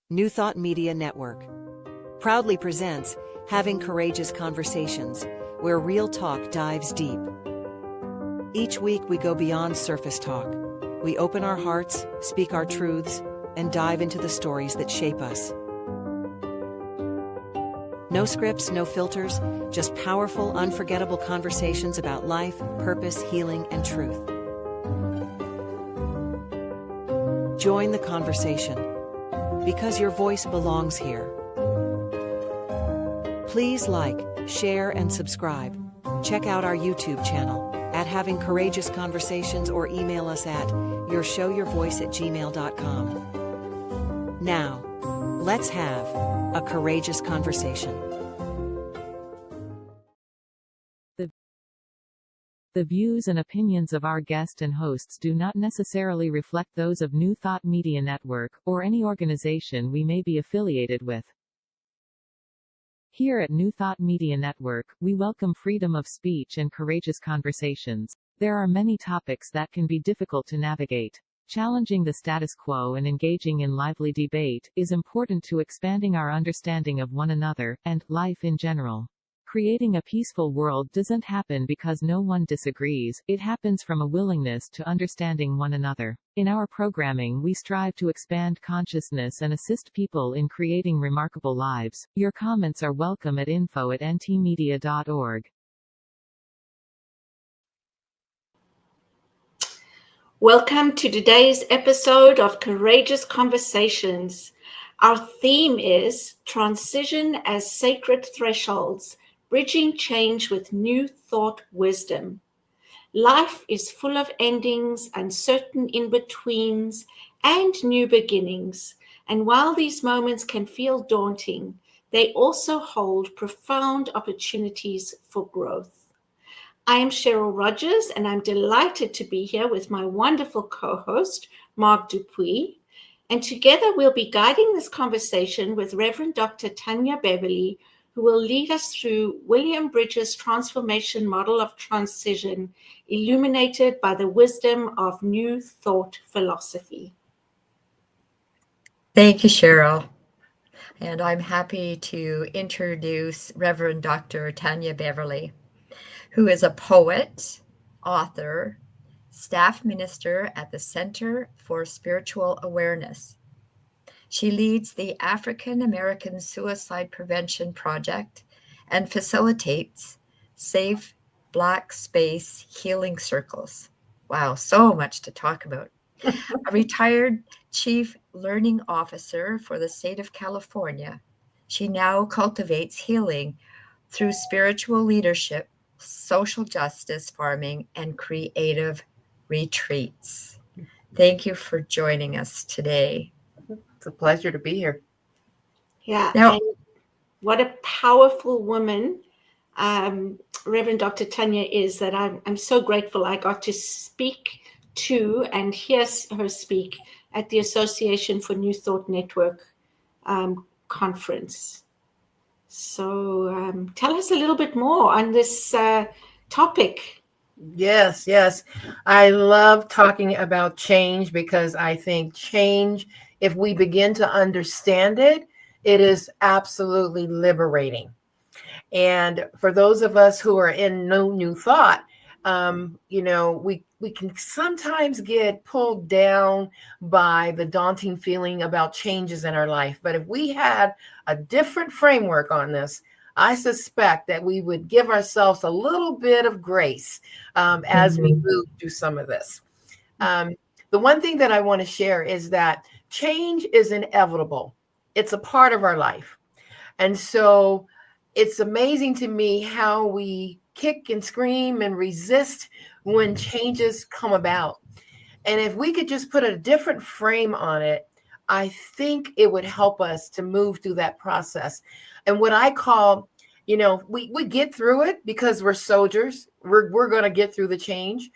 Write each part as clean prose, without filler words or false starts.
New Thought Media Network proudly presents Having Courageous Conversations, where real talk dives deep. Each week we go beyond surface talk. We open our hearts, speak our truths, and dive into the stories that shape us. No scripts, no filters, just powerful, unforgettable conversations about life, purpose, healing, and truth. Join the conversation, because your voice belongs here. Please like, share, and subscribe. Check out our YouTube channel at Having Courageous Conversations or email us at yourshowyourvoice@gmail.com. Now, let's have a courageous conversation. The views and opinions of our guest and hosts do not necessarily reflect those of New Thought Media Network, or any organization we may be affiliated with. Here at New Thought Media Network, we welcome freedom of speech and courageous conversations. There are many topics that can be difficult to navigate. Challenging the status quo and engaging in lively debate is important to expanding our understanding of one another, and life in general. Creating a peaceful world doesn't happen because no one disagrees, it happens from a willingness to understanding one another. In our programming, we strive to expand consciousness and assist people in creating remarkable lives. Your comments are welcome at info@ntmedia.org. Welcome to today's episode of Courageous Conversations. Our theme is Transition as Sacred Thresholds, Bridging Change with New Thought Wisdom. Life is full of endings, uncertain in-betweens, and new beginnings. And while these moments can feel daunting, they also hold profound opportunities for growth. I am Cheryl Rogers, and I'm delighted to be here with my wonderful co-host, Mark Dupuis. And together we'll be guiding this conversation with Reverend Dr. Tynya Beverly, who will lead us through William Bridges' transformation model of transition, illuminated by the wisdom of New Thought philosophy. Thank you, Cheryl. And I'm happy to introduce Reverend Dr. Tynya Beverly, who is a poet, author, staff minister at the Center for Spiritual Awareness. She leads the African American Suicide Prevention Project and facilitates safe Black space healing circles. Wow, so much to talk about. A retired chief learning officer for the state of California, she now cultivates healing through spiritual leadership, social justice, farming, and creative retreats. Thank you for joining us today. It's a pleasure to be here. Yeah, Now, and what a powerful woman Reverend Dr. Tynya is, that I'm so grateful I got to speak to and hear her speak at the Association for New Thought Network conference. So tell us a little bit more on this topic. Yes. I love talking about change because I think change, if we begin to understand it, it is absolutely liberating. And for those of us who are in no new thought, we can sometimes get pulled down by the daunting feeling about changes in our life. But if we had a different framework on this, I suspect that we would give ourselves a little bit of grace as we move through some of this. The one thing that I want to share is that change is inevitable. It's a part of our life. And so it's amazing to me how we kick and scream and resist when changes come about. And if we could just put a different frame on it, I think it would help us to move through that process. And what I call, we get through it because we're soldiers. We're going to get through the change.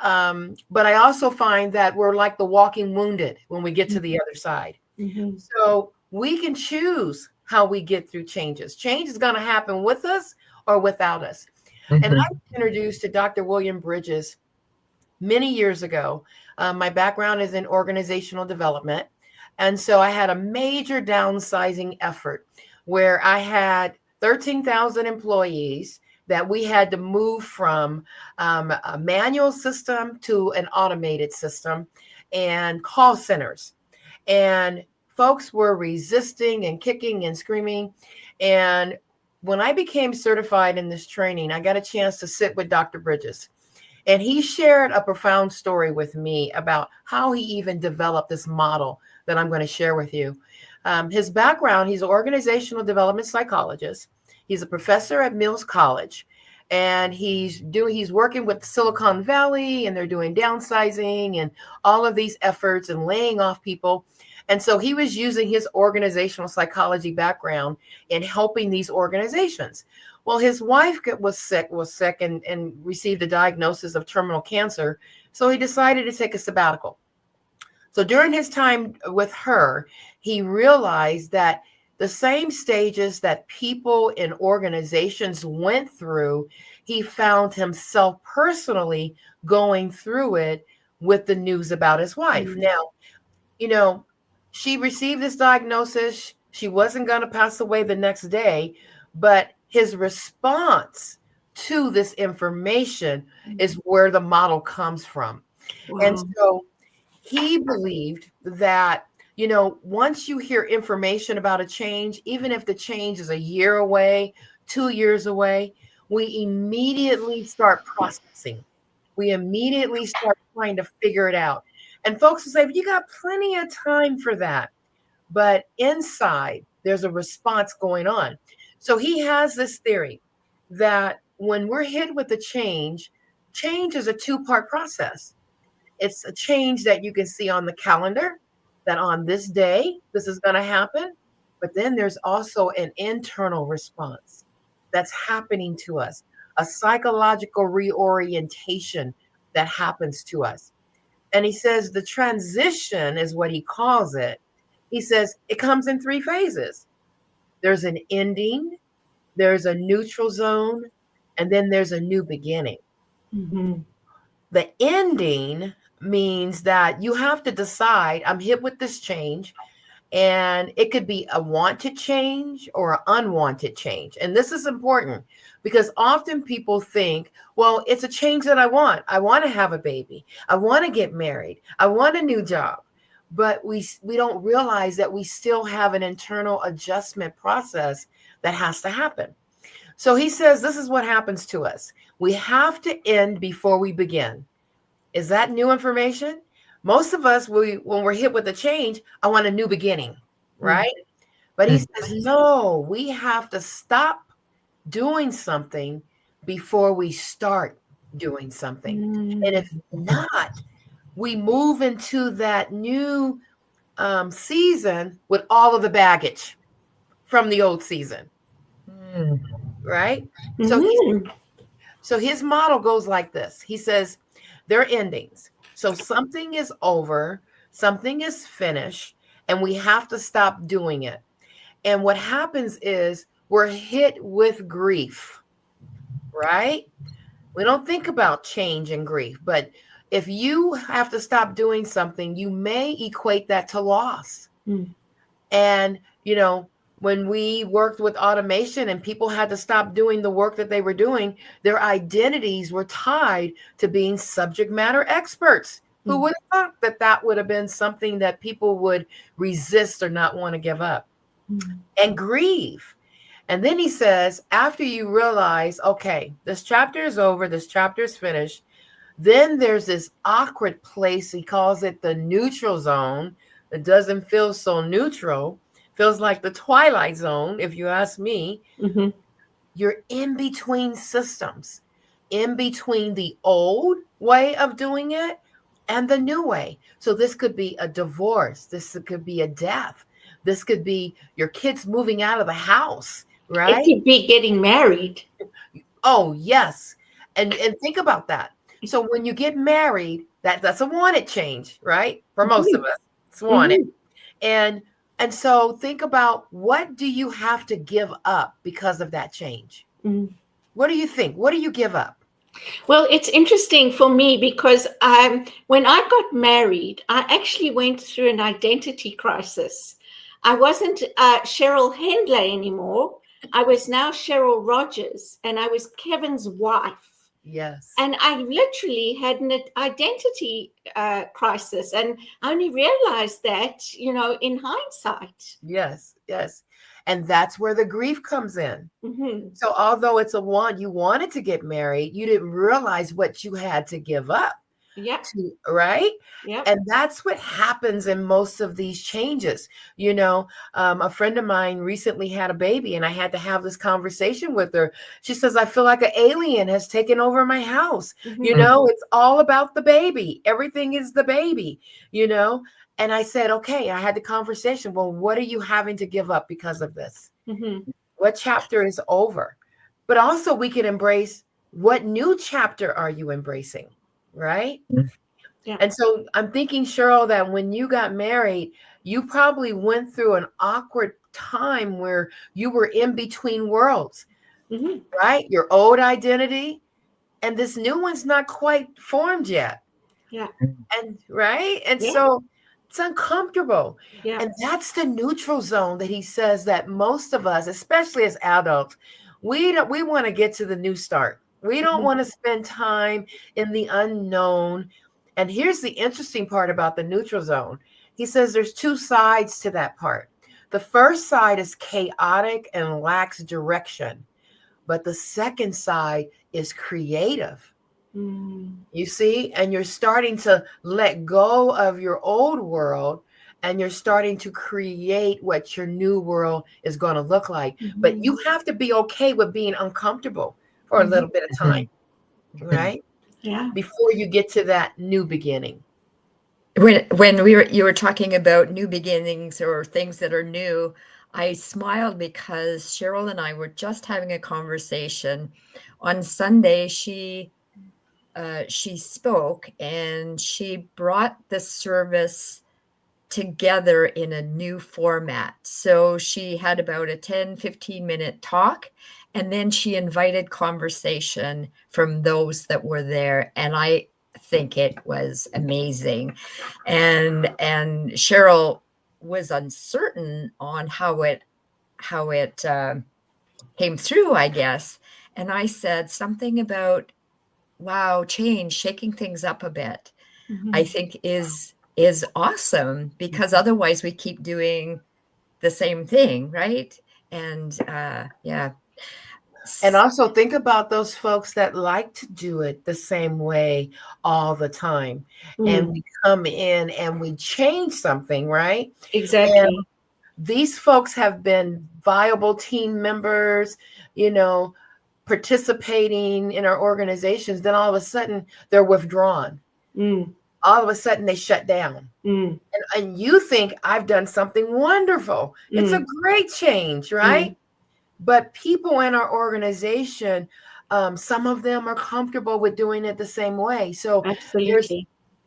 But I also find that we're like the walking wounded when we get to the other side. Mm-hmm. So we can choose how we get through changes. Change is going to happen with us or without us. Mm-hmm. And I was introduced to Dr. William Bridges many years ago. My background is in organizational development. And so I had a major downsizing effort where I had 13,000 employees that we had to move from a manual system to an automated system and call centers. And folks were resisting and kicking and screaming. And when I became certified in this training, I got a chance to sit with Dr. Bridges. And he shared a profound story with me about how he even developed this model that I'm going to share with you. His background, he's an organizational development psychologist. He's a professor at Mills College. And he's working with Silicon Valley, and they're doing downsizing and all of these efforts and laying off people. And so he was using his organizational psychology background in helping these organizations. Well, his wife was sick and received a diagnosis of terminal cancer. So he decided to take a sabbatical. So during his time with her, he realized that the same stages that people in organizations went through, he found himself personally going through it with the news about his wife. Mm-hmm. Now, she received this diagnosis. She wasn't going to pass away the next day, but his response to this information is where the model comes from. Wow. And so he believed that, once you hear information about a change, even if the change is a year away, 2 years away, we immediately start processing. We immediately start trying to figure it out. And folks will say, but you got plenty of time for that. But inside, there's a response going on. So he has this theory that when we're hit with a change is a two-part process. It's a change that you can see on the calendar, that on this day, this is going to happen. But then there's also an internal response that's happening to us, a psychological reorientation that happens to us. And he says the transition is what he calls it. He says it comes in 3 phases. There's an ending, there's a neutral zone, and then there's a new beginning. Mm-hmm. The ending means that you have to decide, I'm hit with this change, and it could be a wanted change or an unwanted change. And this is important because often people think, well, it's a change that I want. I want to have a baby. I want to get married. I want a new job. But we don't realize that we still have an internal adjustment process that has to happen. So he says this is what happens to us. We have to end before we begin. Is that new information? Most of us, when we're hit with a change, I want a new beginning, right? But he says, no, we have to stop doing something before we start doing something. And if not, we move into that new season with all of the baggage from the old season, right? Mm-hmm. So his model goes like this. He says, there are endings. So something is over, something is finished, and we have to stop doing it. And what happens is we're hit with grief, right? We don't think about change and grief, but if you have to stop doing something, you may equate that to loss. And, when we worked with automation and people had to stop doing the work that they were doing, their identities were tied to being subject matter experts. Who would have thought that would have been something that people would resist or not want to give up and grieve? And then he says, after you realize, okay, this chapter is over, this chapter is finished, then there's this awkward place. He calls it the neutral zone. It doesn't feel so neutral. Feels like the twilight zone, if you ask me. Mm-hmm. You're in between systems, in between the old way of doing it and the new way. So this could be a divorce. This could be a death. This could be your kids moving out of the house, right? It could be getting married. Oh, yes. And think about that. So when you get married, that's a wanted change, right? For most of us, it's wanted. And so think about, what do you have to give up because of that change? What do you think? What do you give up? Well, it's interesting for me because when I got married, I actually went through an identity crisis. I wasn't Cheryl Handley anymore. I was now Cheryl Rogers, and I was Kevin's wife. Yes. And I literally had an identity crisis, and I only realized that, in hindsight. Yes. Yes. And that's where the grief comes in. Mm-hmm. So although it's you wanted to get married, you didn't realize what you had to give up. Yep. Right? Yep. And that's what happens in most of these changes. A friend of mine recently had a baby, and I had to have this conversation with her. She says, I feel like an alien has taken over my house. Mm-hmm. It's all about the baby. Everything is the baby, And I said, okay, I had the conversation. Well, what are you having to give up because of this? Mm-hmm. What chapter is over? But also we can embrace, what new chapter are you embracing? Right? Yeah. And so I'm thinking, Cheryl, that when you got married, you probably went through an awkward time where you were in between worlds, Mm-hmm. right? Your old identity and this new one's not quite formed yet. Yeah. And right. And Yeah. so it's uncomfortable. Yeah. And that's the neutral zone that he says that most of us, especially as adults, we want to get to the new start. We don't Mm-hmm. want to spend time in the unknown. And here's the interesting part about the neutral zone. He says there's two sides to that part. The first side is chaotic and lacks direction, but the second side is creative. You see, and you're starting to let go of your old world, and you're starting to create what your new world is going to look like. Mm-hmm. But you have to be okay with being uncomfortable for a little bit of time, right? Yeah. Before you get to that new beginning. When you were talking about new beginnings or things that are new, I smiled because Cheryl and I were just having a conversation. On Sunday, she spoke, and she brought the service together in a new format. So she had about a 10-15 minute talk, and then she invited conversation from those that were there. And I think it was amazing. And Cheryl was uncertain on how it came through, I guess. And I said something about, wow, change, shaking things up a bit, I think is awesome, because otherwise we keep doing the same thing, right? And yeah. And also think about those folks that like to do it the same way all the time. And we come in and we change something, right? Exactly. And these folks have been viable team members, participating in our organizations. Then all of a sudden they're withdrawn. All of a sudden they shut down. And you think, I've done something wonderful. It's a great change, right? But people in our organization, some of them are comfortable with doing it the same way. So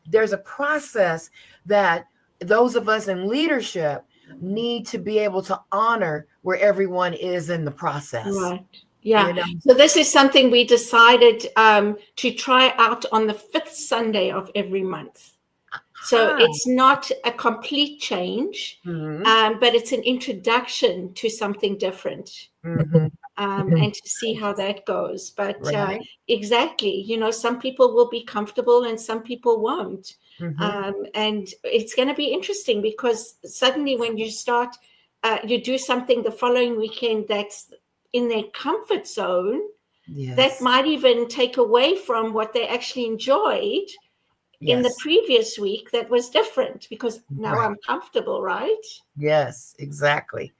there's a process that those of us in leadership need to be able to honor where everyone is in the process. Right. Yeah. So this is something we decided to try out on the 5th Sunday of every month. So it's not a complete change, but it's an introduction to something different, and to see how that goes. But exactly, some people will be comfortable and some people won't. And it's going to be interesting, because suddenly when you start, you do something the following weekend that's in their comfort zone, that might even take away from what they actually enjoyed in the previous week that was different, because now I'm comfortable, right? Yes, exactly.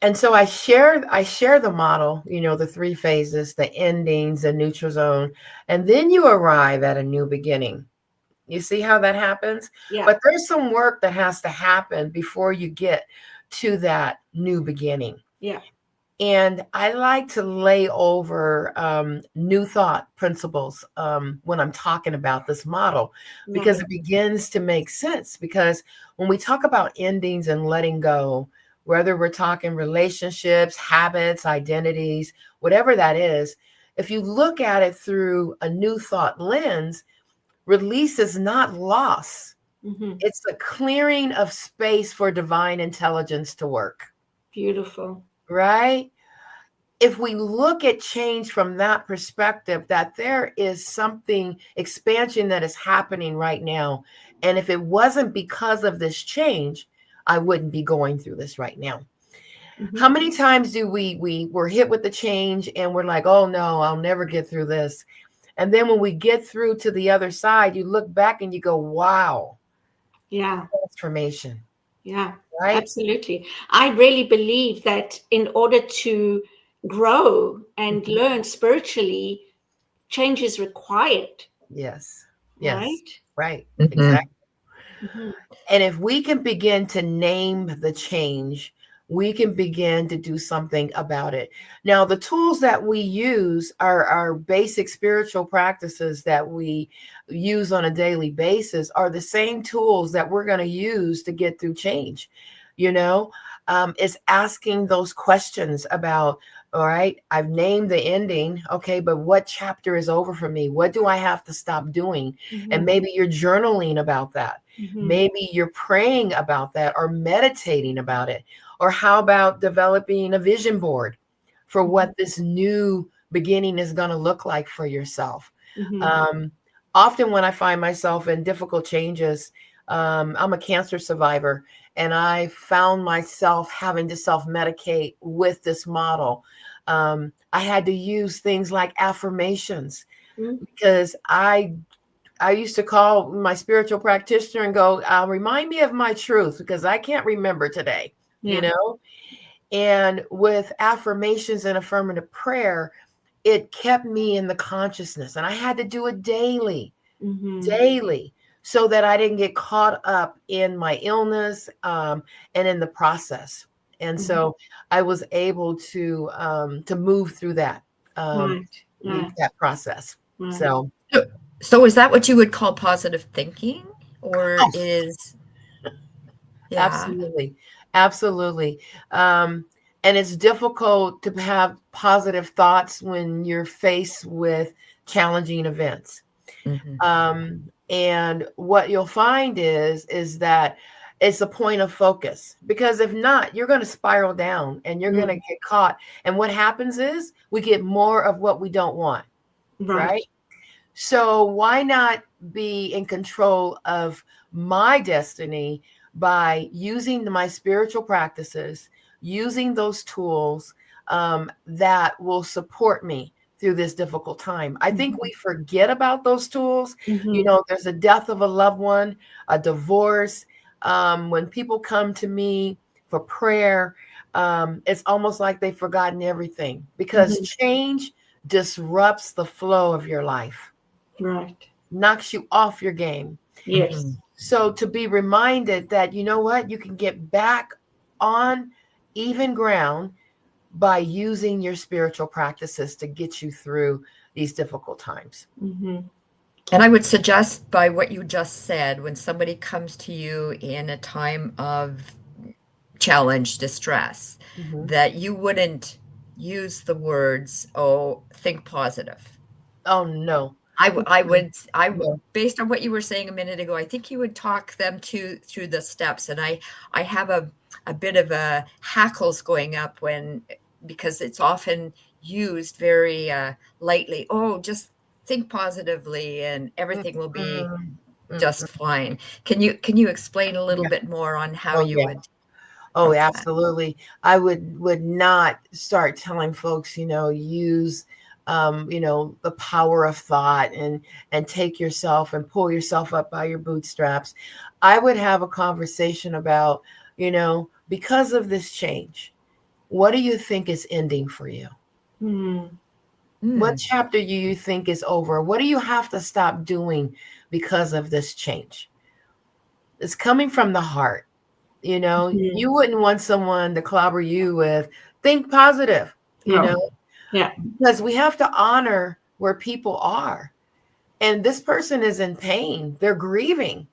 And so I share the model, the 3 phases, the endings, the neutral zone, and then you arrive at a new beginning. You see how that happens? Yeah. But there's some work that has to happen before you get to that new beginning. Yeah. And I like to lay over new thought principles when I'm talking about this model, because it begins to make sense. Because when we talk about endings and letting go, whether we're talking relationships, habits, identities, whatever that is, if you look at it through a new thought lens, release is not loss. It's a clearing of space for divine intelligence to work. Beautiful. Right? If we look at change from that perspective, that there is something, expansion that is happening right now. And if it wasn't because of this change, I wouldn't be going through this right now. How many times do we're hit with the change and we're like, oh no, I'll never get through this. And then when we get through to the other side, you look back and you go, wow. Yeah. Transformation. Yeah, right? Absolutely. I really believe that in order to grow and learn spiritually, change is required. Yes. Right? Exactly. Mm-hmm. And if we can begin to name the change, we can begin to do something about it. Now, the tools that we use are our basic spiritual practices that we use on a daily basis are the same tools that we're going to use to get through change. It's asking those questions about, all right, I've named the ending. Okay, but what chapter is over for me? What do I have to stop doing? And maybe you're journaling about that. Maybe you're praying about that or meditating about it. Or how about developing a vision board for what this new beginning is going to look like for yourself? Often when I find myself in difficult changes, I'm a cancer survivor, and I found myself having to self-medicate with this model. I had to use things like affirmations because I used to call my spiritual practitioner and go, remind me of my truth because I can't remember today, And with affirmations and affirmative prayer, it kept me in the consciousness, and I had to do it daily, so that I didn't get caught up in my illness and in the process. And so I was able to move through that, that process. Right. So is that what you would call positive thinking, or is Absolutely. And it's difficult to have positive thoughts when you're faced with challenging events. And what you'll find is that it's a point of focus, because if not, you're going to spiral down and you're going to get caught. And what happens is we get more of what we don't want. Right? So why not be in control of my destiny by using my spiritual practices, using those tools that will support me through this difficult time? I think we forget about those tools. There's a death of a loved one, a divorce. When people come to me for prayer, it's almost like they've forgotten everything, because change disrupts the flow of your life. Right. Knocks you off your game. Yes. So to be reminded that, you know what, you can get back on even ground by using your spiritual practices to get you through these difficult times. And I would suggest, by what you just said, when somebody comes to you in a time of challenge, distress, that you wouldn't use the words, oh, think positive. Oh, no. I would, based on what you were saying a minute ago, I think you would talk them through the steps. And I have a bit of a hackles going up because it's often used very lightly. Oh, just think positively and everything will be just fine. Can you explain a little bit more on how you would? Oh, absolutely. I would not start telling folks, use the power of thought and take yourself and pull yourself up by your bootstraps. I would have a conversation about, because of this change, what do you think is ending for you? What chapter do you think is over? What do you have to stop doing because of this change? It's coming from the heart. You wouldn't want someone to clobber you with think positive, because we have to honor where people are. And this person is in pain. They're grieving.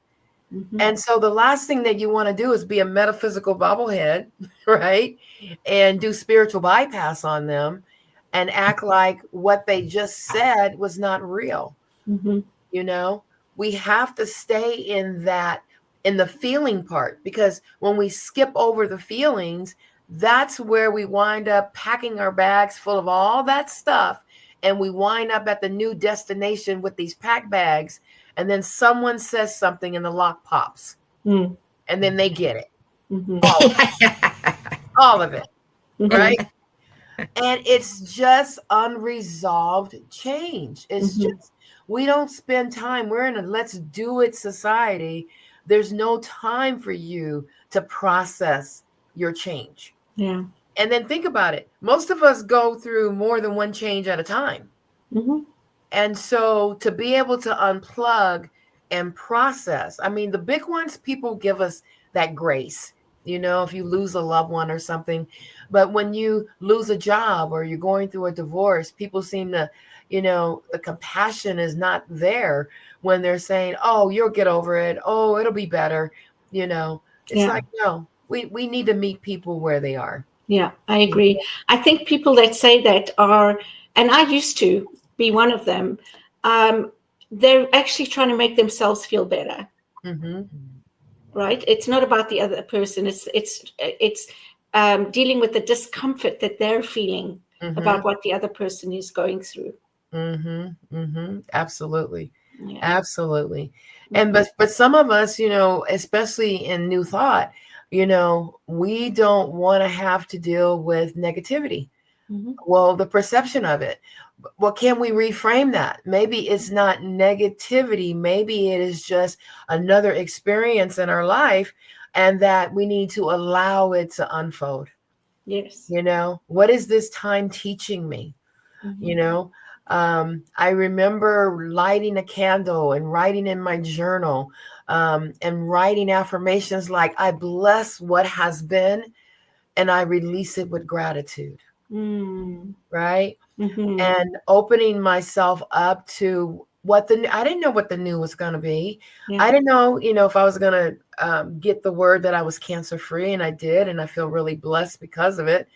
And so the last thing that you want to do is be a metaphysical bobblehead, right? And do spiritual bypass on them and act like what they just said was not real. You know, we have to stay in the feeling part, because when we skip over the feelings, that's where we wind up packing our bags full of all that stuff. And we wind up at the new destination with these pack bags. And then someone says something and the lock pops. And then they get it. All of it. Right? And it's just unresolved change. It's just, we don't spend time. We're in a let's do it society. There's no time for you to process your change. Yeah. And then think about it. Most of us go through more than one change at a time. And so to be able to unplug and process, I mean, the big ones, people give us that grace, you know, if you lose a loved one or something. But when you lose a job or you're going through a divorce, people seem to, you know, the compassion is not there when they're saying, oh, you'll get over it. Oh, it'll be better. You know, it's like, no, we need to meet people where they are. Yeah, I agree. I think people that say that are, and I used to be one of them, they're actually trying to make themselves feel better. Right? It's not about the other person. It's dealing with the discomfort that they're feeling about what the other person is going through. Absolutely. Yeah. Absolutely. And but some of us, you know, especially in New Thought, you know, we don't want to have to deal with negativity. Well, the perception of it. Well, can we reframe that? Maybe it's not negativity. Maybe it is just another experience in our life, and that we need to allow it to unfold. Yes. You know, what is this time teaching me? You know, I remember lighting a candle and writing in my journal, and writing affirmations like, I bless what has been and I release it with gratitude. Right? And opening myself up to what I didn't know what the new was going to be. I didn't know, you know, if I was going to get the word that I was cancer free, and I did, and I feel really blessed because of it.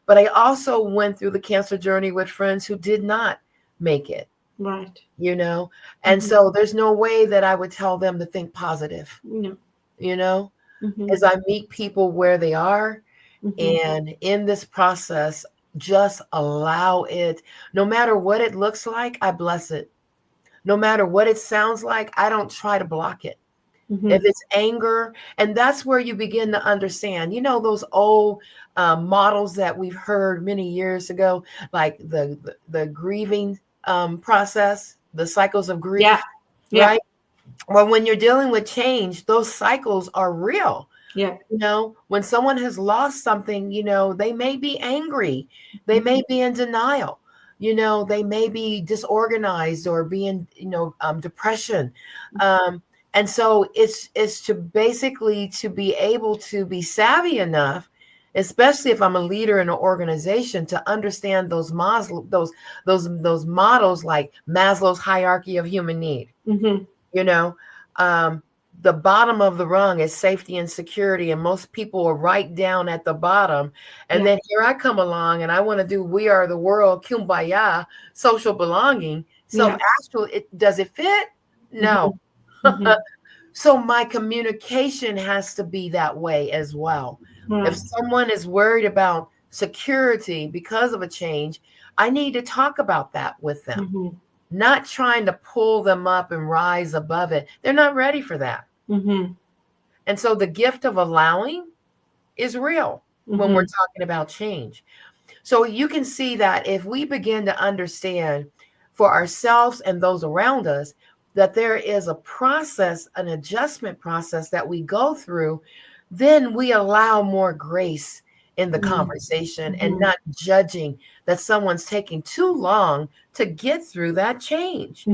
But I also went through the cancer journey with friends who did not make it. Right. You know, and so there's no way that I would tell them to think positive. No. You know, as I meet people where they are, and in this process, just allow it. No matter what it looks like, I bless it. No matter what it sounds like, I don't try to block it. If it's anger, and that's where you begin to understand, you know, those old models that we've heard many years ago, like the grieving process, the cycles of grief, right? Well, when you're dealing with change, those cycles are real. Yeah. You know, when someone has lost something, you know, they may be angry. They may be in denial. You know, they may be disorganized or be in, you know, depression. And so it's to basically to be able to be savvy enough, especially if I'm a leader in an organization, to understand those models like Maslow's hierarchy of human need. You know, the bottom of the rung is safety and security, and most people are right down at the bottom. And then here I come along, and I want to do We Are the World, Kumbaya, social belonging. So does it fit? No. So my communication has to be that way as well. If someone is worried about security because of a change, I need to talk about that with them. Not trying to pull them up and rise above it. They're not ready for that. And so the gift of allowing is real when we're talking about change. So you can see that if we begin to understand for ourselves and those around us, that there is a process, an adjustment process that we go through, then we allow more grace in the conversation and not judging that someone's taking too long to get through that change,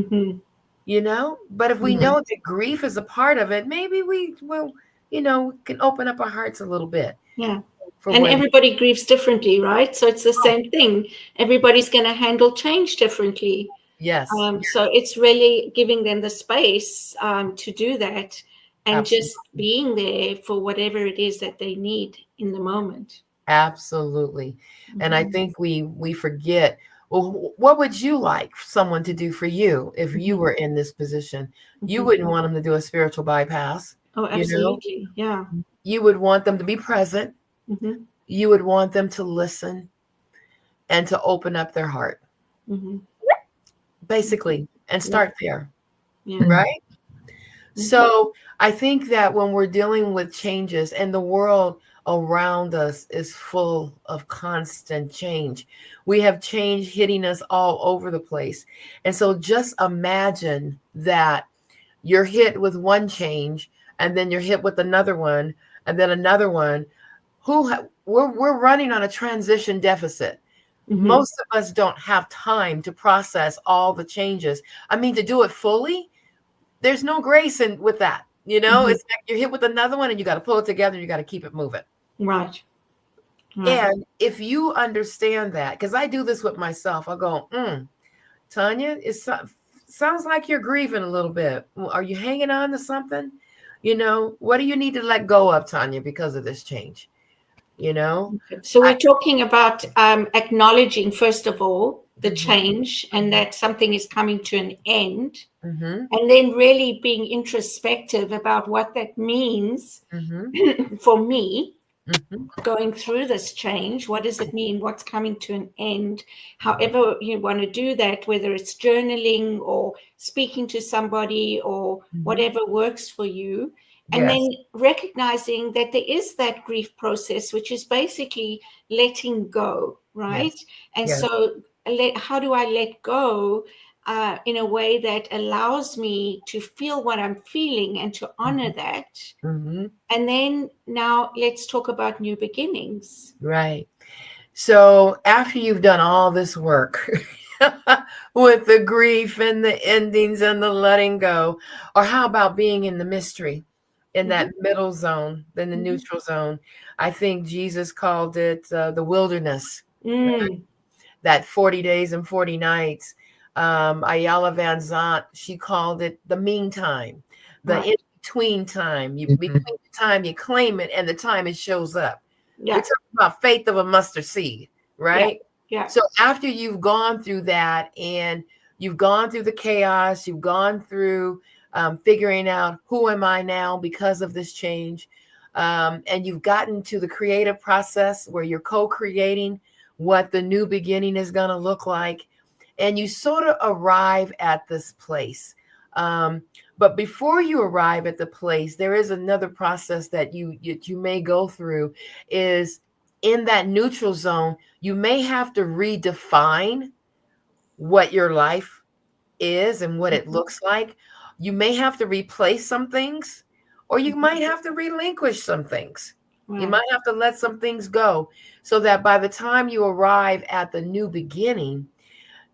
you know? But if we know that grief is a part of it, maybe we will, you know, can open up our hearts a little bit. Yeah. And everybody grieves differently, right? So it's the same thing. Everybody's going to handle change differently. Yes. So it's really giving them the space to do that, and just being there for whatever it is that they need in the moment. Absolutely. And I think we forget, well, what would you like someone to do for you if you were in this position? You wouldn't want them to do a spiritual bypass. Oh, You know, absolutely. Yeah. you would want them to be present. Mm-hmm. You would want them to listen and to open up their heart, Mm-hmm. basically, and start there, Yeah. right? So I think that when we're dealing with changes and the world around us is full of constant change, we have change hitting us all over the place. And so just imagine that you're hit with one change and then you're hit with another one and then another one. We're running on a transition deficit. Most of us don't have time to process all the changes. I mean, to do it fully, there's no grace in with that. It's like you're hit with another one and you got to pull it together and you got to keep it moving. Right. And if you understand that, because I do this with myself, I'll go, Tynya, sounds like you're grieving a little bit. Are you hanging on to something? What do you need to let go of, Tynya, because of this change? So we're talking about acknowledging, first of all, the change and that something is coming to an end. And then really being introspective about what that means for me going through this change. What does it mean? What's coming to an end? However you want to do that, whether it's journaling or speaking to somebody or whatever works for you. And then recognizing that there is that grief process, which is basically letting go, right? And so how do I let go in a way that allows me to feel what I'm feeling and to honor that? And then now let's talk about new beginnings. Right. So after you've done all this work with the grief and the endings and the letting go, or how about being in the mystery, in that middle zone, in the neutral zone? I think Jesus called it the wilderness, right? That 40 days and 40 nights. Ayala Van Zant, she called it the meantime, the in-between time. Between the time you claim it and the time it shows up. We're talking about faith of a mustard seed, right? Yeah. So after you've gone through that and you've gone through the chaos, you've gone through figuring out who am I now because of this change, and you've gotten to the creative process where you're co-creating what the new beginning is going to look like, and you sort of arrive at this place. But before you arrive at the place, there is another process that you may go through. Is in that neutral zone, you may have to redefine what your life is and what it looks like. You may have to replace some things, or you might have to relinquish some things. You might have to let some things go so that by the time you arrive at the new beginning,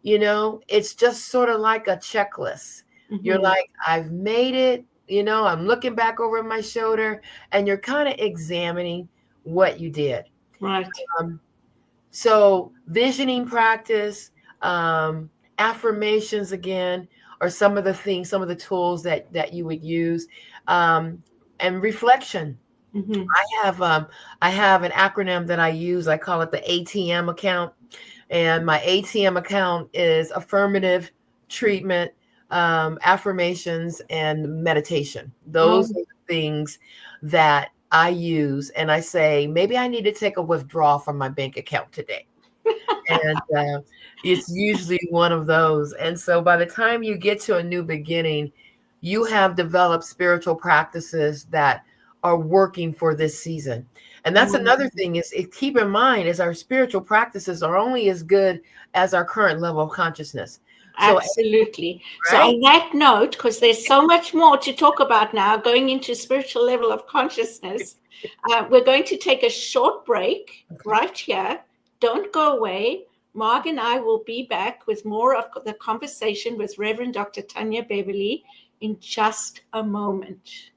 it's just sort of like a checklist. You're like, I've made it, I'm looking back over my shoulder, and you're kind of examining what you did. Right. So visioning practice, affirmations again, or some of the things, some of the tools that you would use, and reflection. I have an acronym that I use. I call it the ATM account. And my ATM account is affirmative, treatment, affirmations, and meditation. Those are the things that I use. And I say, maybe I need to take a withdrawal from my bank account today. And it's usually one of those. And so by the time you get to a new beginning, you have developed spiritual practices that are working for this season. And that's another thing is keep in mind is our spiritual practices are only as good as our current level of consciousness. So, absolutely. Right? So on that note, because there's so much more to talk about now, going into spiritual level of consciousness, we're going to take a short break right here. Don't go away. Marg and I will be back with more of the conversation with Reverend Dr. Tynya Beverly in just a moment.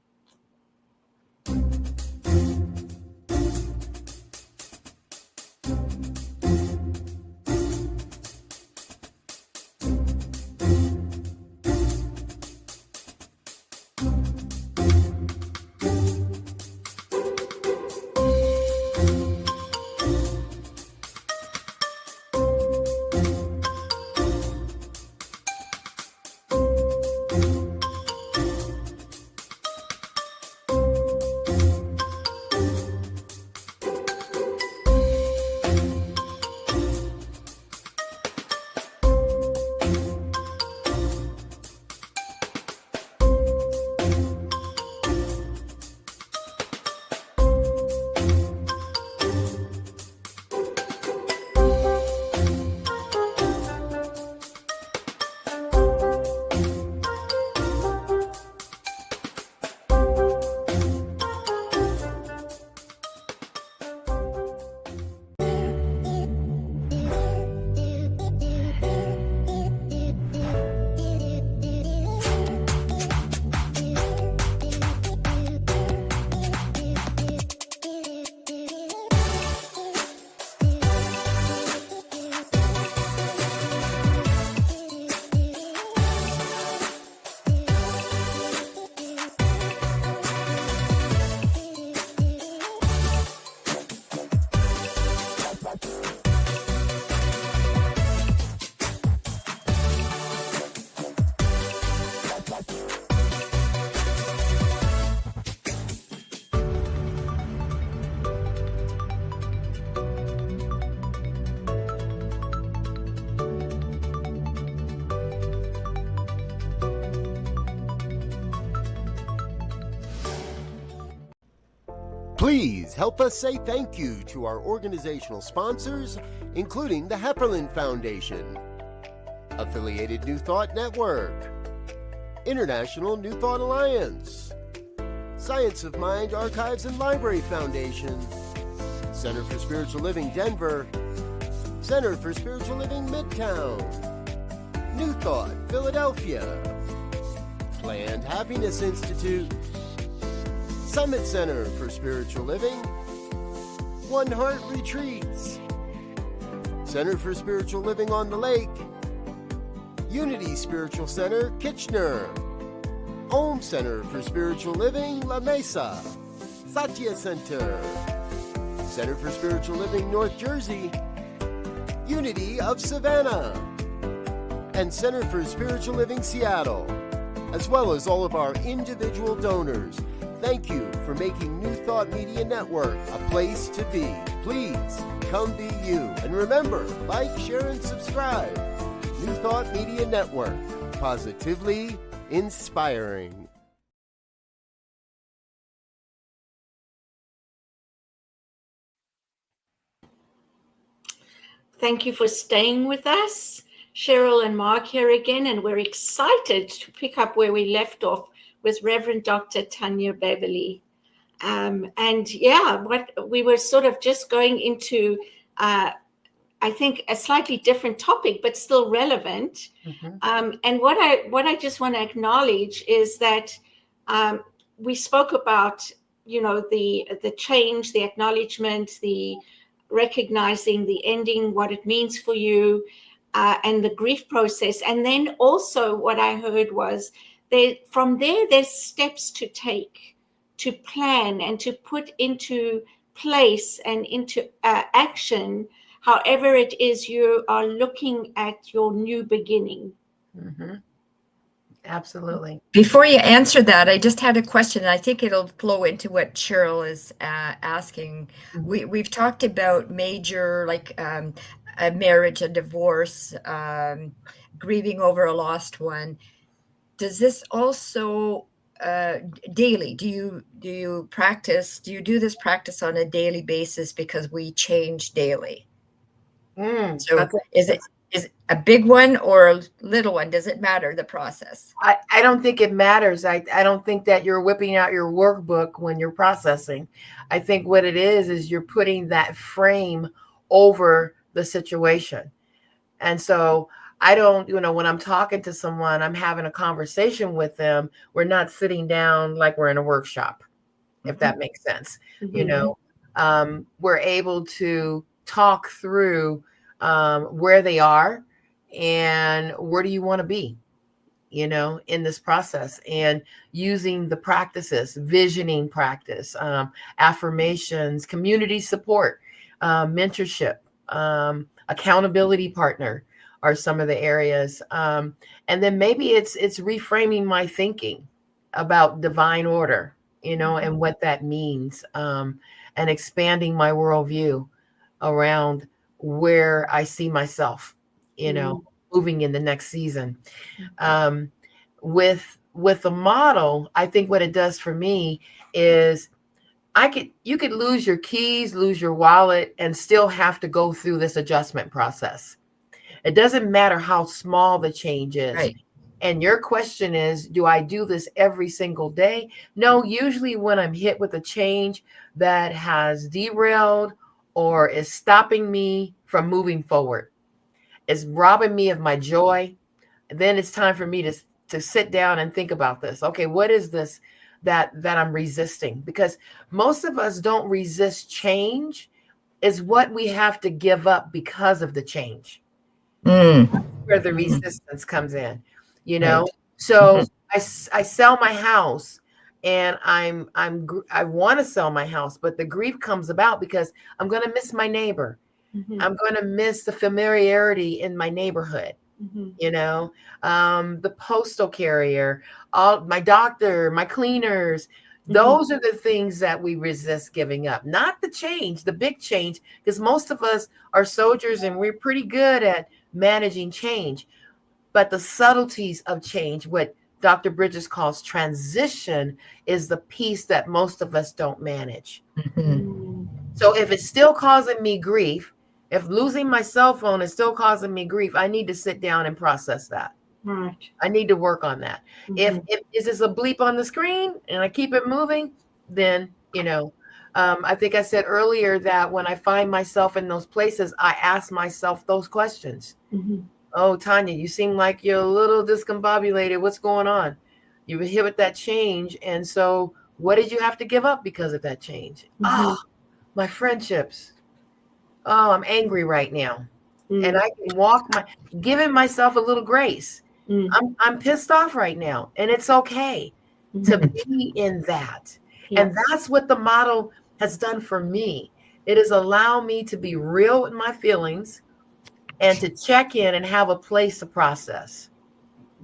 Please help us say thank you to our organizational sponsors, including the Hepperlin Foundation, Affiliated New Thought Network, International New Thought Alliance, Science of Mind Archives and Library Foundation, Center for Spiritual Living Denver, Center for Spiritual Living Midtown, New Thought Philadelphia, Planned Happiness Institute, Summit Center for Spiritual Living, One Heart Retreats, Center for Spiritual Living on the Lake, Unity Spiritual Center, Kitchener, Om Center for Spiritual Living, La Mesa, Satya Center, Center for Spiritual Living, North Jersey, Unity of Savannah, and Center for Spiritual Living, Seattle, as well as all of our individual donors. Thank you for making New Thought Media Network a place to be. Please come be you. And remember, like, share, and subscribe. New Thought Media Network, positively inspiring. Thank you for staying with us. Cheryl and Mark here again, and we're excited to pick up where we left off with Reverend Dr. Tynya Beverly. What we were sort of just going into, I think, a slightly different topic, but still relevant. Mm-hmm. And what I just want to acknowledge is that we spoke about, the change, the acknowledgement, the recognizing the ending, what it means for you, and the grief process. And then also what I heard was from there, there's steps to take, to plan and to put into place and into action, however it is you are looking at your new beginning. Mm-hmm. Absolutely. Before you answer that, I just had a question. I think it'll flow into what Cheryl is asking. We've talked about major, like a marriage, a divorce, grieving over a lost one. Does this also daily? Do you do this practice on a daily basis, because we change daily? So is it a big one or a little one? Does it matter, the process? I don't think it matters. I don't think that you're whipping out your workbook when you're processing. I think what it is you're putting that frame over the situation. And so I don't, when I'm talking to someone, I'm having a conversation with them. We're not sitting down like we're in a workshop, if that makes sense. Mm-hmm. We're able to talk through where they are and where do you want to be, in this process, and using the practices, visioning practice, affirmations, community support, mentorship, accountability partner are some of the areas. And then maybe it's reframing my thinking about divine order, and what that means, and expanding my worldview around where I see myself, moving in the next season. With the model, I think what it does for me is you could lose your keys, lose your wallet, and still have to go through this adjustment process. It doesn't matter how small the change is. Right. And your question is, do I do this every single day? No, usually when I'm hit with a change that has derailed or is stopping me from moving forward, it's robbing me of my joy, then it's time for me to sit down and think about this. Okay, what is this that I'm resisting? Because most of us don't resist change. Is what we have to give up because of the change. Where the resistance comes in, Right. So I sell my house, and I want to sell my house, but the grief comes about because I'm going to miss my neighbor. Mm-hmm. I'm going to miss the familiarity in my neighborhood. Mm-hmm. The postal carrier, my doctor, my cleaners. Mm-hmm. Those are the things that we resist giving up, not the change, the big change, because most of us are soldiers and we're pretty good at managing change. But the subtleties of change, what Dr. Bridges calls transition is the piece that most of us don't manage. Mhm. So if it's still causing me grief, if losing my cell phone is still causing me grief, I need to sit down and process that. Right. I need to work on that. If is this a bleep on the screen and I keep it moving, then, I think I said earlier that when I find myself in those places, I ask myself those questions. Oh, Tynya, you seem like you're a little discombobulated. What's going on? You were hit with that change. And so what did you have to give up because of that change? Oh, my friendships. Oh, I'm angry right now. And I can giving myself a little grace. I'm pissed off right now. And it's okay to be in that. Yeah. And that's what the model has done for me. It has allowed me to be real with my feelings and to check in and have a place to process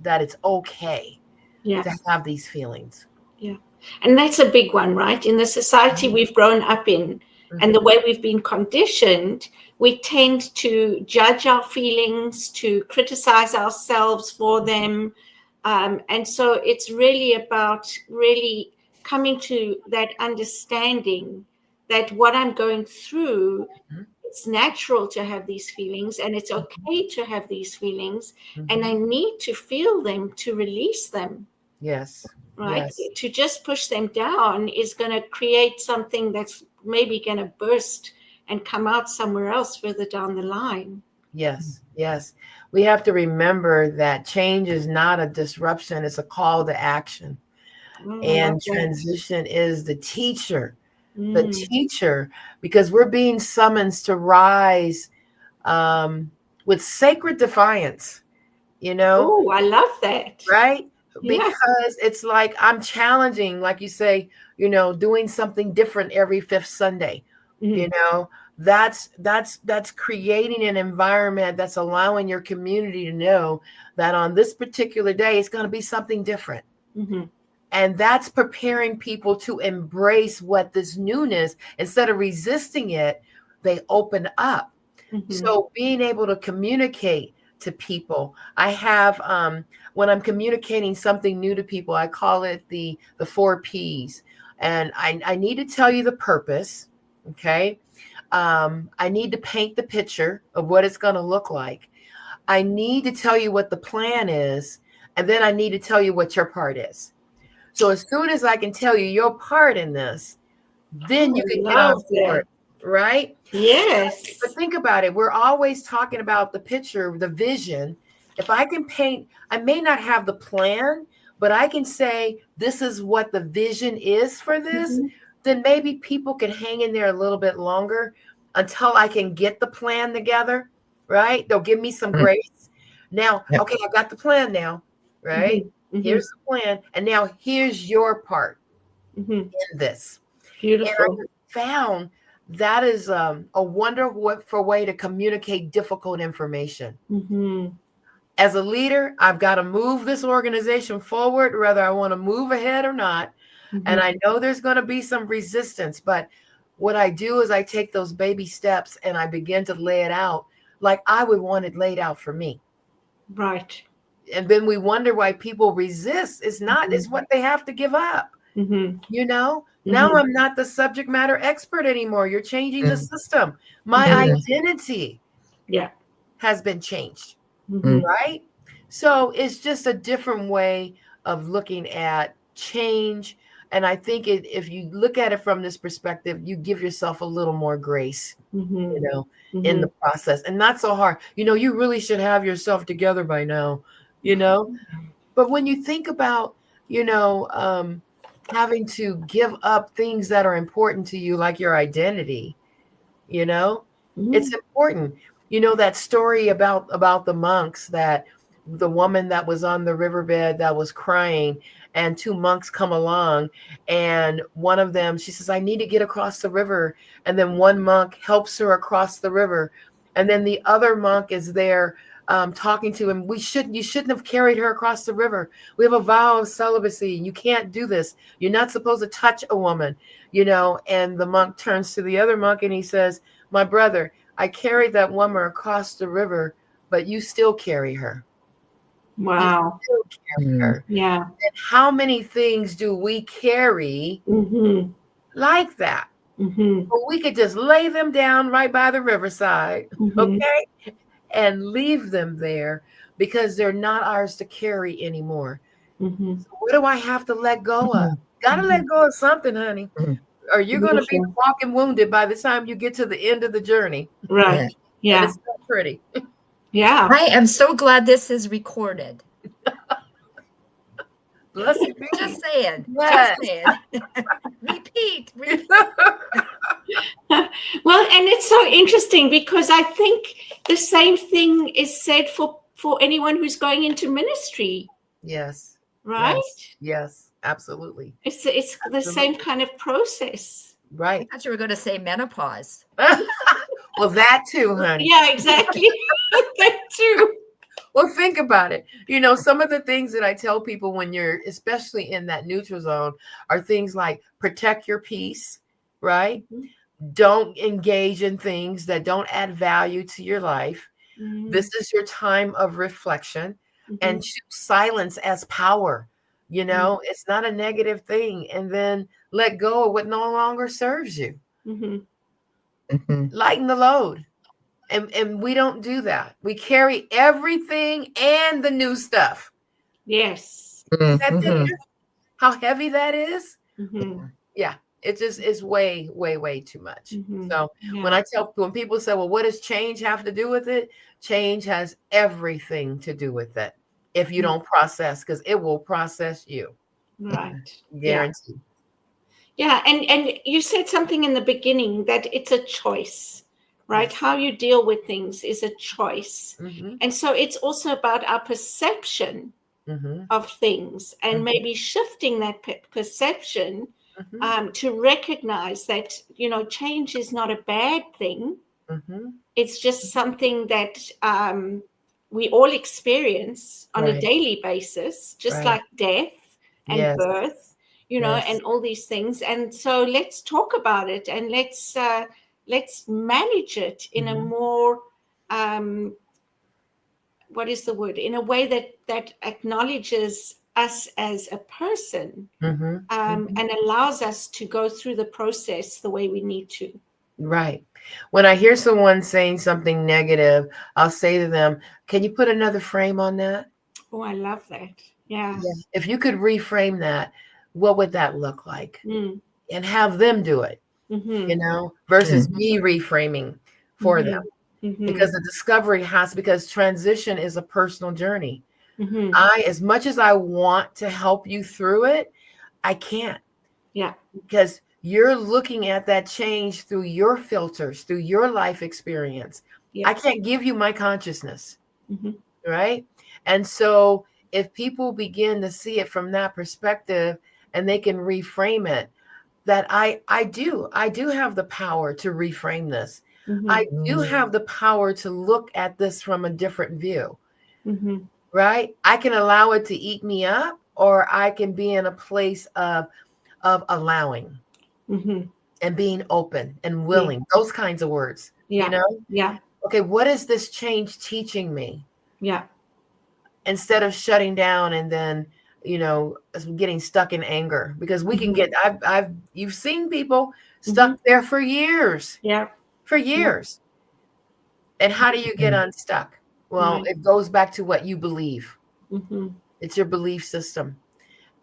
that it's okay to have these feelings. Yeah. And that's a big one, right? In the society we've grown up in and the way we've been conditioned, we tend to judge our feelings, to criticize ourselves for them. And so it's really about really coming to that understanding that what I'm going through, it's natural to have these feelings and it's okay to have these feelings. And I need to feel them to release them. Yes. Right. Yes. To just push them down is going to create something that's maybe going to burst and come out somewhere else further down the line. Yes. Yes. We have to remember that change is not a disruption. It's a call to action. And transition is the teacher, because we're being summoned to rise with sacred defiance, Oh, I love that. Right? Yeah. Because it's like I'm challenging, like you say, doing something different every fifth Sunday. That's creating an environment that's allowing your community to know that on this particular day, it's going to be something different. And that's preparing people to embrace what this newness, instead of resisting it, they open up. So being able to communicate to people, I have, when I'm communicating something new to people, I call it the 4 Ps. And I need to tell you the purpose. Okay. I need to paint the picture of what it's going to look like. I need to tell you what the plan is. And then I need to tell you what your part is. So as soon as I can tell you your part in this, then you can get on board, right? Yes. But think about it. We're always talking about the picture, the vision. If I can paint, I may not have the plan, but I can say, this is what the vision is for this. Then maybe people can hang in there a little bit longer until I can get the plan together, right? They'll give me some grace. Now, okay, I got the plan now, right? Here's the plan. And now here's your part in this. Beautiful. And I found that is a wonderful way to communicate difficult information. As a leader, I've got to move this organization forward, whether I want to move ahead or not. And I know there's going to be some resistance, but what I do is I take those baby steps and I begin to lay it out like I would want it laid out for me. Right. And then we wonder why people resist. It's not, it's what they have to give up. Now I'm not the subject matter expert anymore. You're changing the system. My identity has been changed. Right? So it's just a different way of looking at change. And I think if you look at it from this perspective, you give yourself a little more grace, in the process, and not so hard. You really should have yourself together by now, But when you think about, having to give up things that are important to you, like your identity, it's important. That story about the monks, that the woman that was on the riverbed that was crying, and 2 monks come along, and one of them, she says, I need to get across the river. And then one monk helps her across the river. And then the other monk is there talking to him. You shouldn't have carried her across the river. We have a vow of celibacy. You can't do this. You're not supposed to touch a woman, and the monk turns to the other monk and he says, my brother, I carried that woman across the river, but you still carry her. Wow. You still carry her. Yeah. And how many things do we carry like that? Well, we could just lay them down right by the riverside, okay, and leave them there because they're not ours to carry anymore. So what do I have to let go of? Got to let go of something, honey, or you're going to be walking wounded by the time you get to the end of the journey. Right. Yeah. And it's not pretty. Yeah. I am so glad this is recorded. Blessed be. Just saying. Yes. Just saying. Repeat. Well, and it's so interesting because I think the same thing is said for anyone who's going into ministry. Yes. Right? Yes, absolutely. It's the same kind of process. Right. I thought you were going to say menopause. Well, that too, honey. Yeah, exactly. That too. Well, think about it. You know, some of the things that I tell people when you're especially in that neutral zone are things like protect your peace, right? Don't engage in things that don't add value to your life. This is your time of reflection, and choose silence as power. You know, it's not a negative thing. And then let go of what no longer serves you. Lighten the load. And we don't do that. We carry everything and the new stuff. Yes. Is that different? How heavy that is? Yeah. It just is way, way, way too much. So when people say, well, what does change have to do with it? Change has everything to do with it. If you don't process, because it will process you. Right. Guaranteed. Yeah. And you said something in the beginning that it's a choice, right? How you deal with things is a choice. And so it's also about our perception of things and maybe shifting that perception to recognize that, you know, change is not a bad thing. It's just something that we all experience on a daily basis, just like death and birth, you know, and all these things. And so let's talk about it and let's manage it in a more what is the word? In a way that acknowledges us as a person and allows us to go through the process the way we need to. Right. When I hear someone saying something negative, I'll say to them, can you put another frame on that? Oh, I love that. Yeah. If you could reframe that, what would that look like? And have them do it, you know, versus me reframing for them. Because the discovery because transition is a personal journey. As much as I want to help you through it, I can't. Yeah. Because you're looking at that change through your filters, through your life experience. I can't give you my consciousness. Right. And so if people begin to see it from that perspective and they can reframe it, that I do have the power to reframe this. I do have the power to look at this from a different view. Right. I can allow it to eat me up, or I can be in a place of allowing and being open and willing, those kinds of words, you know? Yeah. Okay. What is this change teaching me? Yeah. Instead of shutting down and then, you know, getting stuck in anger, because we can get, you've seen people stuck there for years. Yeah. For years. And how do you get unstuck? Well, it goes back to what you believe. It's your belief system.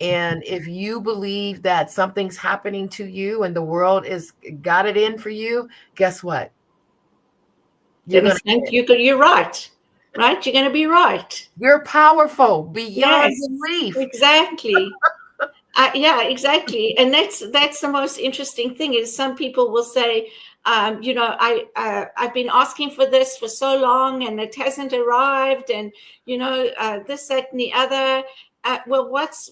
And if you believe that something's happening to you and the world is got it in for you, guess what? You're right. Right? You're going to be right. You're powerful beyond belief. Exactly. Yeah, exactly. And that's the most interesting thing is some people will say, you know, I've been asking for this for so long and it hasn't arrived, and you know, this, that, and the other. Well, what's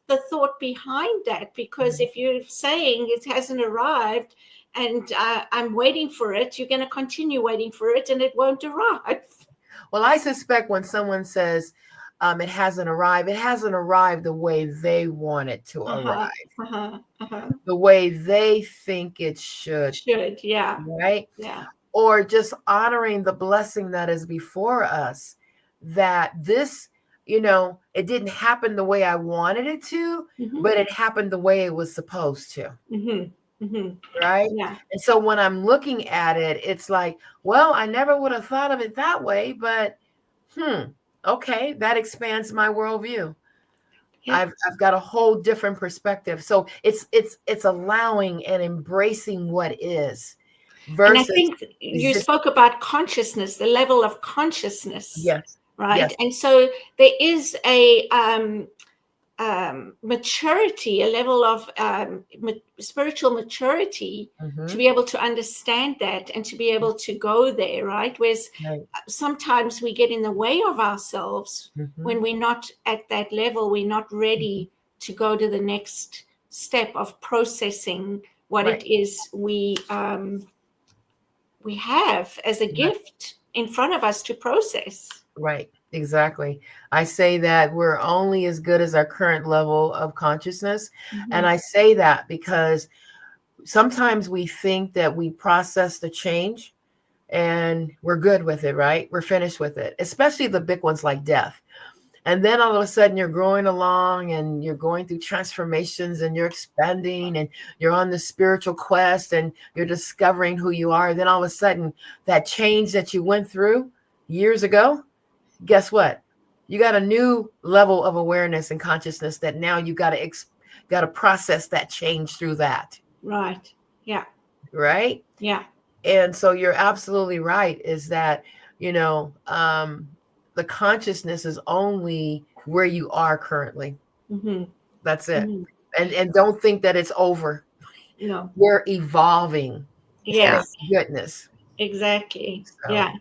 the thought behind that? Because if you're saying it hasn't arrived and I'm waiting for it, you're going to continue waiting for it, and it won't arrive. Well, I suspect when someone says it hasn't arrived the way they want it to arrive. The way they think it should. Yeah. Right? Yeah. Or just honoring the blessing that is before us, that this, it didn't happen the way I wanted it to, but it happened the way it was supposed to. Right. Yeah. And so when I'm looking at it, it's like, well, I never would have thought of it that way, but okay, that expands my worldview. Yeah. I've got a whole different perspective. So it's allowing and embracing what is versus. And I think you spoke about consciousness, the level of consciousness. Yes. Right. Yes. And so there is a maturity, a level of spiritual maturity to be able to understand that and to be able to go there, right? Whereas sometimes we get in the way of ourselves when we're not at that level, we're not ready to go to the next step of processing what it is we have as a gift in front of us to process. Right. Exactly. I say that we're only as good as our current level of consciousness. And I say that because sometimes we think that we process the change and we're good with it, right? We're finished with it, especially the big ones like death. And then all of a sudden you're growing along and you're going through transformations and you're expanding and you're on the spiritual quest and you're discovering who you are. And then all of a sudden that change that you went through years ago, guess what? You got a new level of awareness and consciousness that now you got to process that change through that. Right. Yeah. Right. Yeah. And so you're absolutely right, is that, the consciousness is only where you are currently. That's it. And don't think that it's over. No. We're evolving. Yeah. Thank goodness. Exactly. So. Yeah.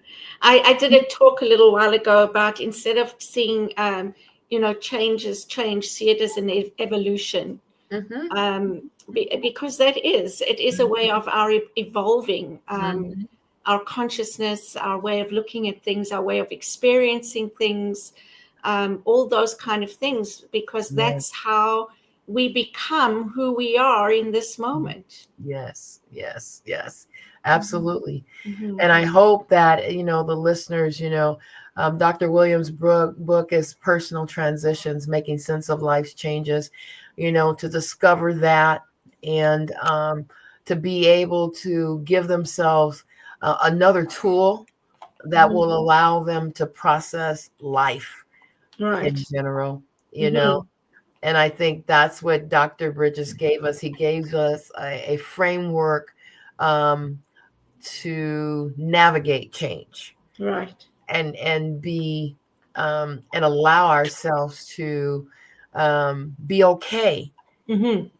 I did a talk a little while ago about, instead of seeing, change, see it as an evolution. Because it is a way of our evolving, our consciousness, our way of looking at things, our way of experiencing things, all those kind of things, because that's how we become who we are in this moment. Yes. Absolutely. And I hope that, the listeners, Dr. Williams' book is Personal Transitions, Making Sense of Life's Changes, to discover that and to be able to give themselves another tool that will allow them to process life in general, And I think that's what Dr. Bridges gave us. He gave us a framework to navigate change, right, and be and allow ourselves to be okay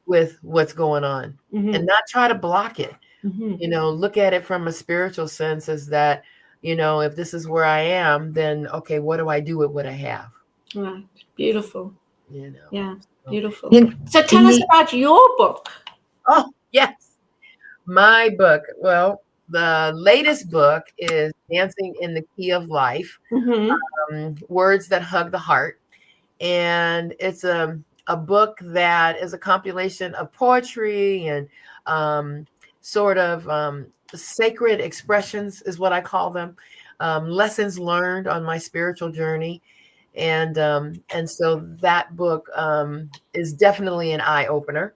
with what's going on, and not try to block it. Look at it from a spiritual sense, is that, if this is where I am, then okay, what do I do with what I have? Right. Beautiful. Yeah, beautiful. So tell us about your book. Oh, yes. My book. Well, the latest book is Dancing in the Key of Life, Words That Hug the Heart. And it's a book that is a compilation of poetry and sort of sacred expressions is what I call them, lessons learned on my spiritual journey. And so that book is definitely an eye-opener.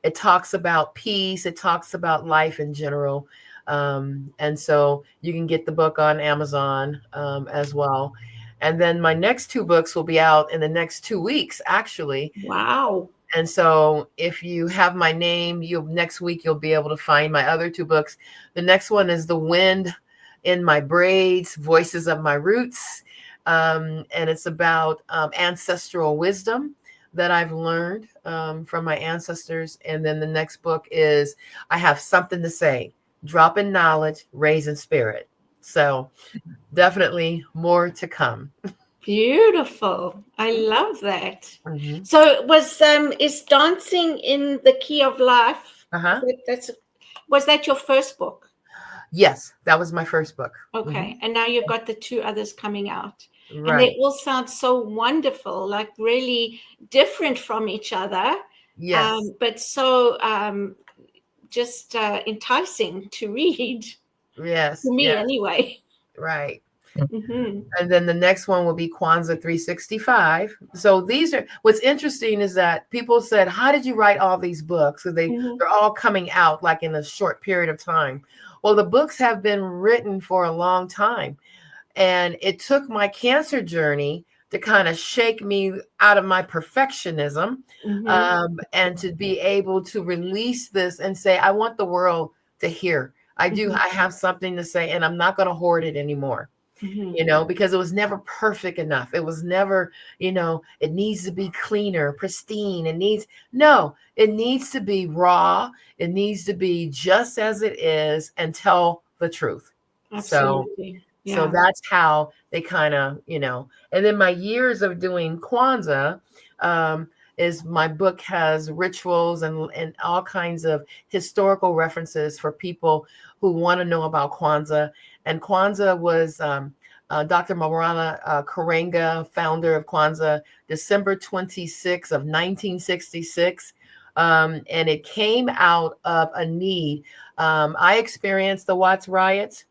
It talks about peace. It talks about life in general. And so you can get the book on Amazon as well. And then my next two books will be out in the next 2 weeks, actually. Wow. And so if you have my name, next week you'll be able to find my other two books. The next one is The Wind in My Braids, Voices of My Roots. And it's about ancestral wisdom that I've learned from my ancestors. And then the next book is I Have Something to Say, Dropping Knowledge, Raising Spirit. So definitely more to come. Beautiful. I love that. So is Dancing in the Key of Life, was that your first book? Yes, that was my first book. Okay. And now you've got the two others coming out. Right. And they all sound so wonderful, like really different from each other. Yes. But so just enticing to read. Yes. To me, anyway. Right. Mhm. And then the next one will be Kwanzaa 365. So these are, what's interesting is that people said, how did you write all these books? So Mhm. they're all coming out like in a short period of time. Well, the books have been written for a long time. And it took my cancer journey to kind of shake me out of my perfectionism, Mhm. and to be able to release this and say, I want the world to hear. Mhm. I have something to say, and I'm not going to hoard it anymore, Mhm. because it was never perfect enough. It was never, it needs to be cleaner, pristine. No, it needs to be raw. It needs to be just as it is and tell the truth. Absolutely. So Yeah. that's how they kind of, and then my years of doing Kwanzaa, is my book has rituals and all kinds of historical references for people who want to know about Kwanzaa. And Kwanzaa was Dr. Maulana Karenga, founder of Kwanzaa, December 26th of 1966. And it came out of a need. I experienced the Watts riots.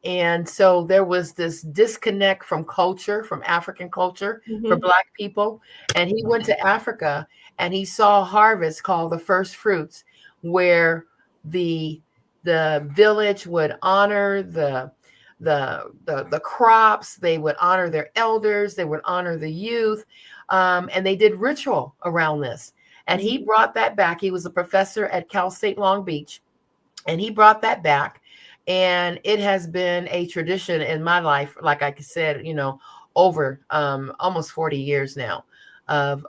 And so there was this disconnect from culture, from African culture for Mhm. Black people. And he went to Africa and he saw a harvest called the first fruits, where the village would honor the crops, they would honor their elders, they would honor the youth, and they did ritual around this. And he brought that back. He was a professor at Cal State Long Beach, and he brought that back. And it has been a tradition in my life, like I said, over almost 40 years now. And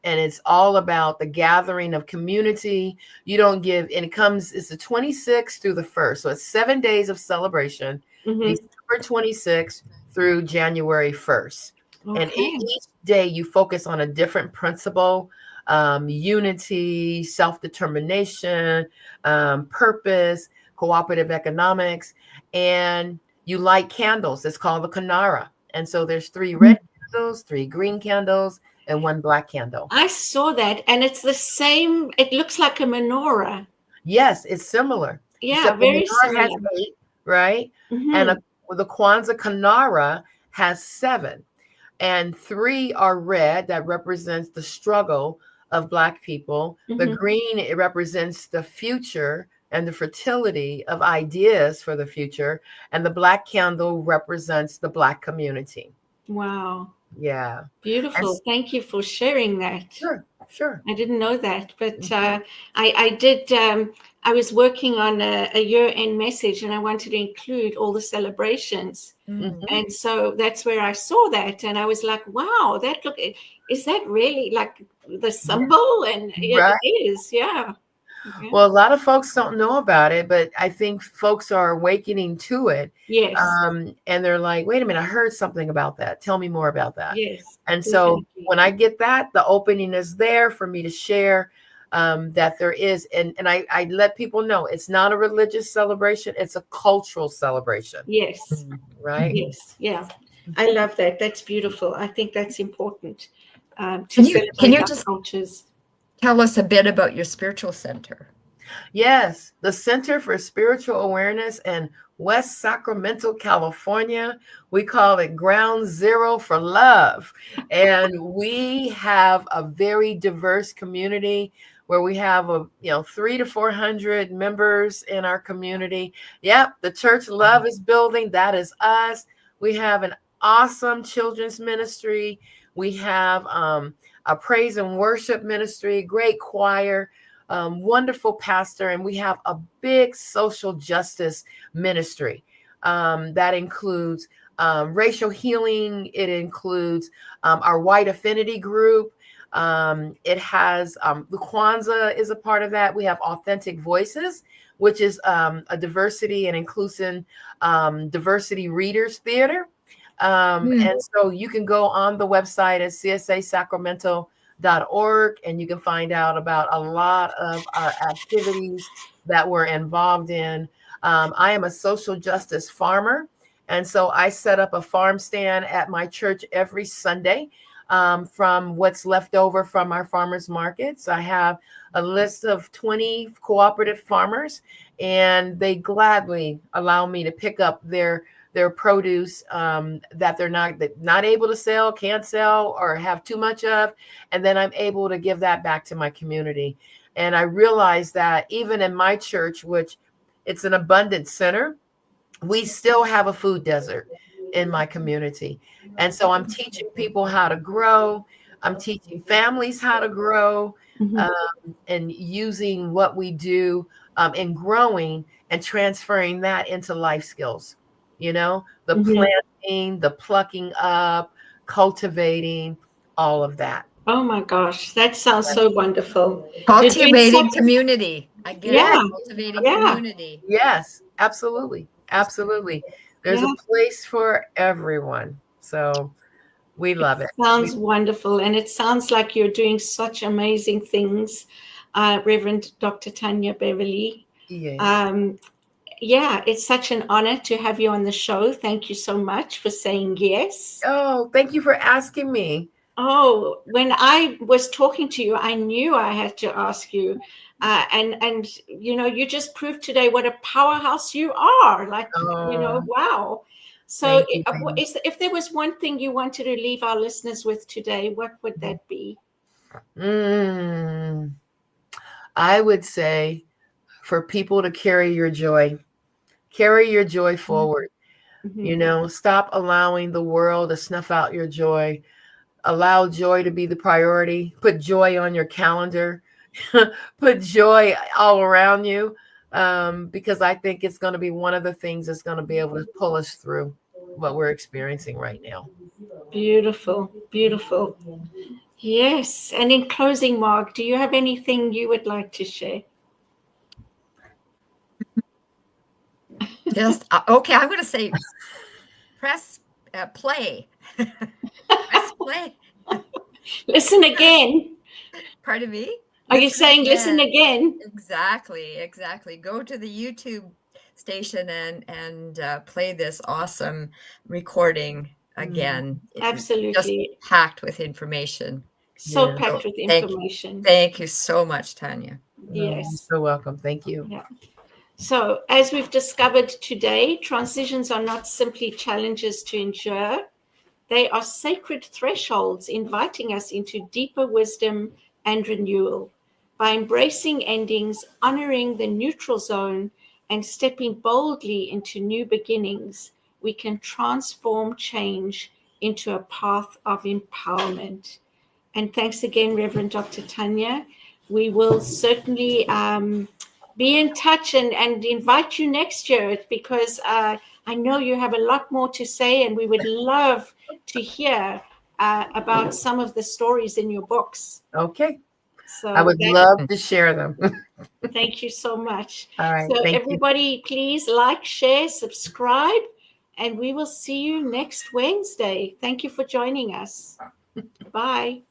it's all about the gathering of community. You don't give, and it's the 26th through the 1st. So it's 7 days of celebration, Mhm. December 26th through January 1st. And Okay. each day you focus on a different principle, unity, self-determination, purpose, cooperative economics, and you light candles. It's called the Kanara. And so there's 3 red candles, 3 green candles, and 1 black candle. I saw that, and it's the same. It looks like a menorah. Yes, it's similar. Yeah, Except the very menorah has similar. 8, right? And Mhm. the Kwanzaa Kanara has 7. And 3 are red, that represents the struggle of Black people. The Mhm. green, it represents the future and the fertility of ideas for the future. And the black candle represents the Black community. Wow. Yeah. Beautiful. Thank you for sharing that. Sure. I didn't know that, but I did. I was working on a year-end message, and I wanted to include all the celebrations. Mhm. And so that's where I saw that, and I was like, "Wow, is that really like the symbol?" And Right. it is, yeah. Yeah. Well, a lot of folks don't know about it, but I think folks are awakening to it. Yes, And they're like, wait a minute, I heard something about that. Tell me more about that. yes, And so definitely. when I get that, the opening is there for me to share, that there is. And I let people know it's not a religious celebration, it's a cultural celebration. Yes, Right. yes, yeah. I love that. That's beautiful. I think that's important to Can celebrate you our just cultures. tell us a bit about your spiritual center? Yes, the Center for Spiritual Awareness in West Sacramento, California. We call it Ground Zero for Love. And we have a very diverse community where we have 300 to 400 members in our community. Yep, the Church Love is building. That is us. We have an awesome children's ministry. We have a praise and worship ministry, great choir, wonderful pastor, and we have a big social justice ministry that includes racial healing. It includes our white affinity group. It has the Kwanzaa is a part of that. We have Authentic Voices, which is a diversity and inclusion diversity readers theater. And so you can go on the website at csasacramento.org and you can find out about a lot of our activities that we're involved in. I am a social justice farmer. And so I set up a farm stand at my church every Sunday from what's left over from our farmers markets. I have a list of 20 cooperative farmers, and they gladly allow me to pick up their their produce that they're not able to sell, can't sell, or have too much of. And then I'm able to give that back to my community. And I realized that even in my church, which it's an abundance center, we still have a food desert in my community. And so I'm teaching people how to grow. I'm teaching families how to grow, and using what we do in growing and transferring that into life skills. The planting, the plucking up, cultivating, all of that. Oh my gosh, that sounds so wonderful. Cultivating community. I get it. Cultivating community. Yes, absolutely. Absolutely. There's a place for everyone. So we love it. Sounds wonderful. And it sounds like you're doing such amazing things, Reverend Dr. Tynya Beverly. Yes. It's such an honor to have you on the show. Thank you so much for saying yes. Oh, thank you for asking me. Oh, when I was talking to you, I knew I had to ask you. And you just proved today what a powerhouse you are. Wow. So if there was one thing you wanted to leave our listeners with today, what would that be? I would say for people to carry your joy forward. Stop allowing the world to snuff out your joy. Allow joy to be the priority. Put joy on your calendar. Put joy all around you, because I think it's going to be one of the things that's going to be able to pull us through what we're experiencing right now. Beautiful, beautiful. Yes. And in closing, Mark, do you have anything you would like to share? Just okay. I'm going to say, press play. Press play. Listen again. Pardon me? Are you saying listen again? Exactly. Go to the YouTube station and play this awesome recording again. Absolutely. Just packed with information. So packed with information. Thank you so much, Tynya. Yes. You're so welcome. Thank you. Yeah. So as we've discovered today, transitions are not simply challenges to endure. They are sacred thresholds inviting us into deeper wisdom and renewal. By embracing endings, honoring the neutral zone, and stepping boldly into new beginnings, we can transform change into a path of empowerment. And thanks again, Reverend Dr. Tynya. We will certainly be in touch and invite you next year, because I know you have a lot more to say, and we would love to hear about some of the stories in your books. Okay. So I would love to share them. Thank you so much. All right. So everybody, please like, share, subscribe, and we will see you next Wednesday. Thank you for joining us. Bye.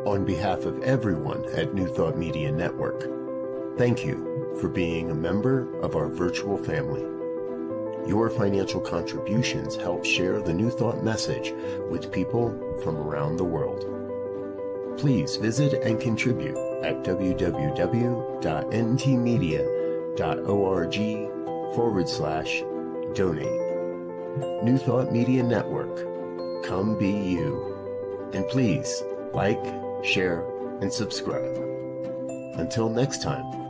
On behalf of everyone at New Thought Media Network, thank you for being a member of our virtual family. Your financial contributions help share the New Thought message with people from around the world. Please visit and contribute at www.ntmedia.org/donate. New Thought Media Network, come be you. And please like, share, and subscribe. Until next time.